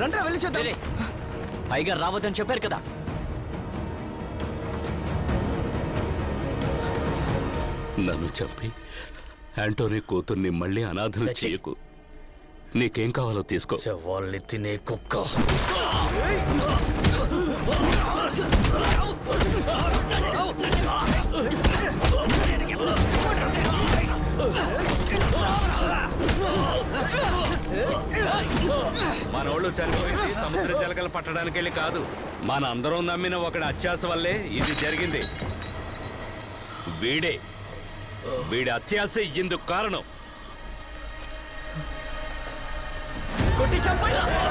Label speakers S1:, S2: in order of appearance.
S1: రండ్రా వెళ్ళి చూద్దాం.
S2: పైగా రావద్దని చెప్పారు కదా.
S3: నన్ను చంపి యాంటోనీ కూతుర్ని మళ్ళీ అనాథలు చేయకు. నీకేం కావాలో తీసుకో.
S2: వాళ్ళని తినే కుక్క.
S3: మనోళ్ళు చనిపోయింది సముద్ర జలకలు పట్టడానికి వెళ్ళి కాదు, మన అందరం నమ్మిన ఒకటి అత్యాస వల్లే ఇది జరిగింది. వీడి అత్యాస ఇందుకు కారణం.
S2: కొట్టి చంపండి.